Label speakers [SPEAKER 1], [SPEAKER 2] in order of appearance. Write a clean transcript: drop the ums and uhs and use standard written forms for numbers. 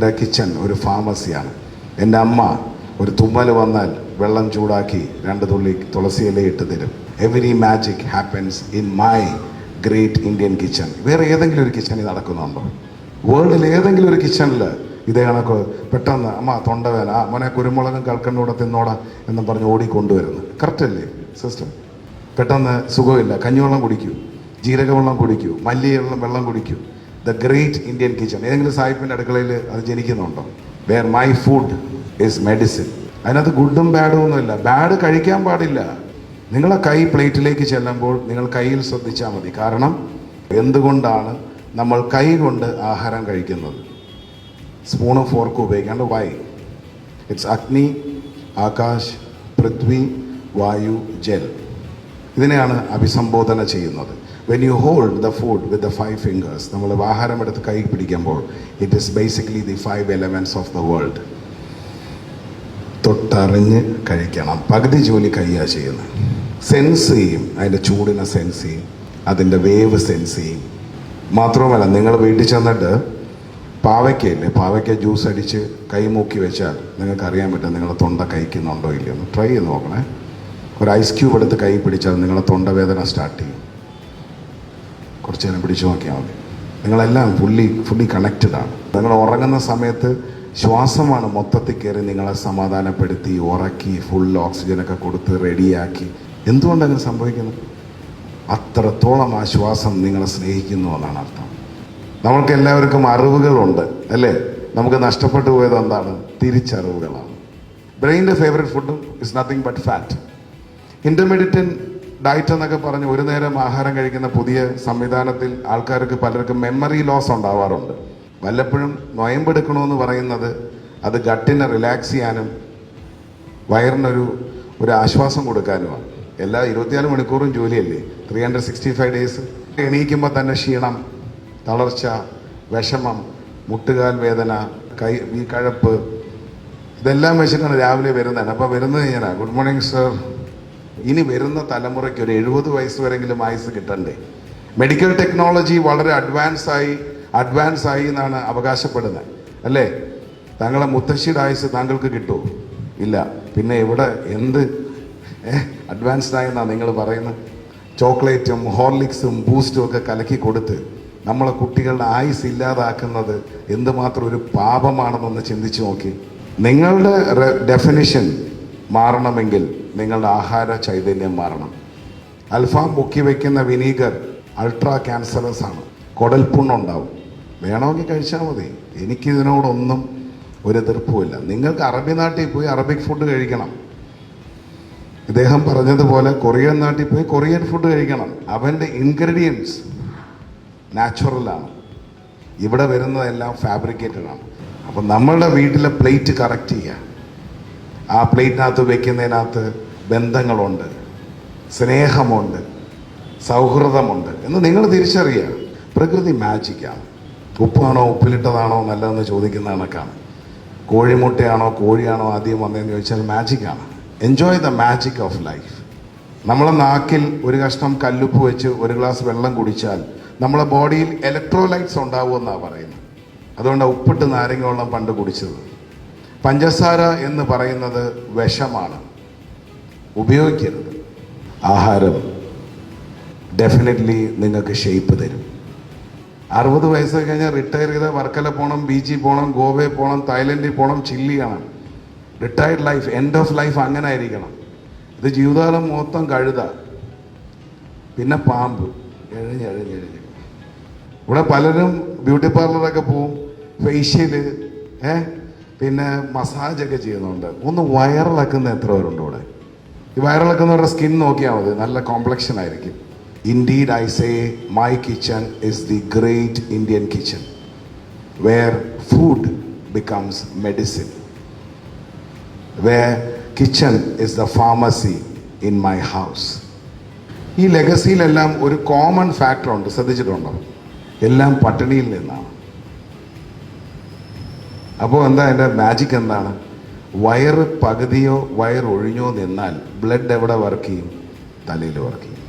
[SPEAKER 1] എൻ്റെ കിച്ചൺ ഒരു ഫാർമസിയാണ്. എൻ്റെ അമ്മ ഒരു തുമ്മൽ വന്നാൽ വെള്ളം ചൂടാക്കി 2 തുള്ളി തുളസി ഇല ഇട്ട് തരും. Every magic happens in my great Indian kitchen. വേറെ ഏതെങ്കിലും ഒരു കിച്ചണിൽ നടക്കുന്നുണ്ടോ? വേൾഡിൽ ഏതെങ്കിലും ഒരു കിച്ചണിൽ ഇതേ കണക്ക് പെട്ടെന്ന് അമ്മ തൊണ്ടവേന മോനെ കുരുമുളകും കൽക്കണ്ടൂടെ തിന്നോടാ എന്നും പറഞ്ഞ് ഓടിക്കൊണ്ടുവരുന്നു? കറക്റ്റ് അല്ലേ സിസ്റ്റം? പെട്ടെന്ന് സുഖമില്ല, കഞ്ഞിവെള്ളം കുടിക്കൂ, ജീരകവെള്ളം കുടിക്കൂ, മല്ലിയുള്ള വെള്ളം കുടിക്കൂ. The Great Indian Kitchen. ഏതെങ്കിലും സാഹിബിൻ്റെ അടുക്കളയിൽ അത് ജനിക്കുന്നുണ്ടോ? Where my food is medicine. അതിനകത്ത് ഗുഡും ബാഡും ഒന്നുമില്ല. ബാഡ് കഴിക്കാൻ പാടില്ല. നിങ്ങളെ കൈ പ്ലേറ്റിലേക്ക് ചെല്ലുമ്പോൾ നിങ്ങൾ കയ്യിൽ ശ്രദ്ധിച്ചാൽ മതി. കാരണം എന്തുകൊണ്ടാണ് നമ്മൾ കൈ കൊണ്ട് ആഹാരം കഴിക്കുന്നത്? സ്പൂണും ഫോർക്കും ഉപയോഗിക്കാണ്ട്. വൈ? ഇറ്റ്സ് അഗ്നി, ആകാശ്, പൃഥ്വി, വായു, ജൽ. ഇതിനെയാണ് അഭിസംബോധന ചെയ്യുന്നത്. When you hold the food with the 5 fingers, നമ്മൾ ആഹാരം എടുത്ത് കൈ പിടിക്കുമ്പോൾ it is basically the 5 elements of the world. തൊട്ടറിഞ്ഞ് കഴിക്കണം. പകുതി ജോലി കയ്യാ ചെയ്യുന്നത്. സെൻസ് ചെയ്യും, അതിൻ്റെ ചൂടിനെ സെൻസ് ചെയ്യും, അതിൻ്റെ വേവ് സെൻസ് ചെയ്യും. മാത്രവുമല്ല, നിങ്ങൾ വീട്ടിൽ ചെന്നിട്ട് പാവയ്ക്കയില്ലേ, പാവയ്ക്ക ജ്യൂസ് അടിച്ച് കൈ മൂക്കി വെച്ചാൽ നിങ്ങൾക്ക് അറിയാൻ പറ്റും നിങ്ങളെ തൊണ്ട കഴിക്കുന്നുണ്ടോ ഇല്ലയോ എന്ന്. ട്രൈ ചെയ്ത് നോക്കണേ. ഒരു ഐസ് ക്യൂബ് എടുത്ത് കൈ പിടിച്ചാൽ നിങ്ങളെ തൊണ്ടവേദന സ്റ്റാർട്ട് ചെയ്യും. കുറച്ച് നേരം പിടിച്ചു നോക്കിയാൽ മതി. നിങ്ങളെല്ലാം ഫുള്ളി കണക്റ്റഡ് ആണ്. നിങ്ങൾ ഉറങ്ങുന്ന സമയത്ത് ശ്വാസമാണ് മൊത്തത്തിൽ കയറി നിങ്ങളെ സമാധാനപ്പെടുത്തി ഉറക്കി ഫുൾ ഓക്സിജനൊക്കെ കൊടുത്ത് റെഡിയാക്കി. എന്തുകൊണ്ട് അങ്ങനെ സംഭവിക്കുന്നു? അത്രത്തോളം ആ ശ്വാസം നിങ്ങളെ സ്നേഹിക്കുന്നു എന്നാണ് അർത്ഥം. നമ്മൾക്ക് എല്ലാവർക്കും അറിവുകളുണ്ട് അല്ലേ? നമുക്ക് നഷ്ടപ്പെട്ടു പോയത് എന്താണ്? തിരിച്ചറിവുകളാണ്. ബ്രെയിൻ്റെ ഫേവറേറ്റ് ഫുഡും is nothing but fat. Intermediate diet എന്നൊക്കെ പറഞ്ഞ് ഒരു നേരം ആഹാരം കഴിക്കുന്ന പുതിയ സംവിധാനത്തിൽ ആൾക്കാർക്ക് പലർക്കും മെമ്മറി ലോസ് ഉണ്ടാവാറുണ്ട്. വല്ലപ്പോഴും നൊയമ്പെടുക്കണമെന്ന് പറയുന്നത് അത് ഗട്ടിനെ റിലാക്സ് ചെയ്യാനും വയറിനൊരു ആശ്വാസം കൊടുക്കാനുമാണ്. എല്ലാ 24 മണിക്കൂറും ജോലിയല്ലേ, 365 ഡേയ്സ്. എണീക്കുമ്പോൾ തന്നെ ക്ഷീണം, തളർച്ച, വിഷമം, മുട്ടുകാൽ വേദന, ഈ കഴപ്പ്, ഇതെല്ലാം വെച്ചിട്ടാണ് രാവിലെ വരുന്നതാണ്. അപ്പോൾ വരുന്നത് ഇങ്ങനെ, ഗുഡ് മോർണിംഗ് സർ. ഇനി വരുന്ന തലമുറയ്ക്ക് ഒരു 70 വയസ്സ് വരെങ്കിലും ആയുസ് കിട്ടണ്ടേ? മെഡിക്കൽ ടെക്നോളജി വളരെ അഡ്വാൻസ് ആയി എന്നാണ് അവകാശപ്പെടുന്നത് അല്ലേ? താങ്കളെ മുത്തശ്ശിയുടെ ആയുസ് താങ്കൾക്ക് കിട്ടുമോ? ഇല്ല. പിന്നെ ഇവിടെ എന്ത് അഡ്വാൻസ്ഡ് ആയെന്നാണ് നിങ്ങൾ പറയുന്നത്? ചോക്ലേറ്റും ഹോർലിക്സും ബൂസ്റ്റും ഒക്കെ കലക്കി കൊടുത്ത് നമ്മളെ കുട്ടികളുടെ ആയുസ് ഇല്ലാതാക്കുന്നത് എന്തുമാത്രം ഒരു പാപമാണെന്നൊന്ന് ചിന്തിച്ചു നോക്കി. നിങ്ങളുടെ ഡെഫിനിഷൻ മാറണമെങ്കിൽ നിങ്ങളുടെ ആഹാര ചൈതന്യം മാറണം. അൽഫാം മുക്കി വയ്ക്കുന്ന വിനീഗർ അൾട്രാ ക്യാൻസറസ് ആണ്. കുടൽപ്പുണ്ണുണ്ടാവും. വേണമെങ്കിൽ കഴിച്ചാൽ മതി. എനിക്കിതിനോടൊന്നും ഒരു എതിർപ്പുമില്ല. നിങ്ങൾക്ക് അറബി നാട്ടിൽ പോയി അറബിക് ഫുഡ് കഴിക്കണം. ഇദ്ദേഹം പറഞ്ഞതുപോലെ കൊറിയൻ നാട്ടിൽ പോയി കൊറിയൻ ഫുഡ് കഴിക്കണം. അവൻ്റെ ഇൻഗ്രീഡിയൻസ് നാച്ചുറലാണ്. ഇവിടെ വരുന്നതെല്ലാം ഫാബ്രിക്കേറ്റഡ് ആണ്. അപ്പം നമ്മളുടെ വീട്ടിലെ പ്ലേറ്റ് കറക്റ്റ് ചെയ്യുക. ആ പ്ലേറ്റിനകത്ത് വെക്കുന്നതിനകത്ത് ബന്ധങ്ങളുണ്ട്, സ്നേഹമുണ്ട്, സൗഹൃദമുണ്ട് എന്ന് നിങ്ങൾ തിരിച്ചറിയുക. പ്രകൃതി മാജിക്കാണ്. ഉപ്പാണോ ഉപ്പിലിട്ടതാണോ നല്ലതെന്ന് ചോദിക്കുന്ന കണക്കാണ്. കോഴിമുട്ടയാണോ കോഴിയാണോ ആദ്യം വന്നതെന്ന് ചോദിച്ചാൽ മാജിക്കാണ്. Enjoy the magic of life. നമ്മളെ നാക്കിൽ ഒരു കഷ്ണം കല്ലുപ്പ് വെച്ച് ഒരു ഗ്ലാസ് വെള്ളം കുടിച്ചാൽ നമ്മളെ ബോഡിയിൽ ഇലക്ട്രോലൈറ്റ്സ് ഉണ്ടാവുമെന്നാണ് പറയുന്നത്. അതുകൊണ്ട് ഉപ്പിട്ട് നാരങ്ങ വെള്ളം പണ്ട് കുടിച്ചത്. പഞ്ചസാര എന്ന് പറയുന്നത് വിഷമാണ്, ഉപയോഗിക്കരുത്. ആഹാരം ഡെഫിനറ്റ്ലി നിങ്ങൾക്ക് ഷേപ്പ് തരും. 60 വയസ്സ് കഴിഞ്ഞാൽ റിട്ടയർ ചെയ്ത വർക്കല പോകണം, ബീച്ചിൽ പോകണം, ഗോവയിൽ പോകണം, തായ്ലൻഡിൽ പോകണം, ചില്ലി ചെയ്യണം. Retired life, end of life അങ്ങനെ ആയിരിക്കണം. ഇത് ജീവിതകാലം മൊത്തം കഴുത, പിന്നെ പാമ്പ്, എഴഞ്ഞ്. ഇവിടെ പലരും ബ്യൂട്ടി പാർലറൊക്കെ പോവും, ഫേഷ്യല്, പിന്നെ മസാജൊക്കെ ചെയ്യുന്നുണ്ട്. ഒന്ന് വയറിളക്കുന്ന എത്ര പേരുണ്ട് ഇവിടെ? ഈ വയറിളക്കുന്നവരുടെ സ്കിൻ നോക്കിയാൽ മതി, നല്ല കോംപ്ലക്ഷൻ ആയിരിക്കും. Indeed, I say my kitchen is the great Indian kitchen where food becomes medicine, where kitchen is the pharmacy in my house. ഈ ലെഗസിയിലെല്ലാം ഒരു കോമൺ ഫാക്ടർ ഉണ്ട്, ശ്രദ്ധിച്ചിട്ടുണ്ടോ? എല്ലാം പട്ടിണിയിൽ നിന്നാണ്. അപ്പോൾ എന്താ എൻ്റെ മാജിക് എന്താണ്? വയറ് പകുതിയോ വയറ് ഒഴിഞ്ഞോ നിന്നാൽ ബ്ലഡ് എവിടെ വർക്ക് ചെയ്യും? തലയിൽ വർക്ക് ചെയ്യും.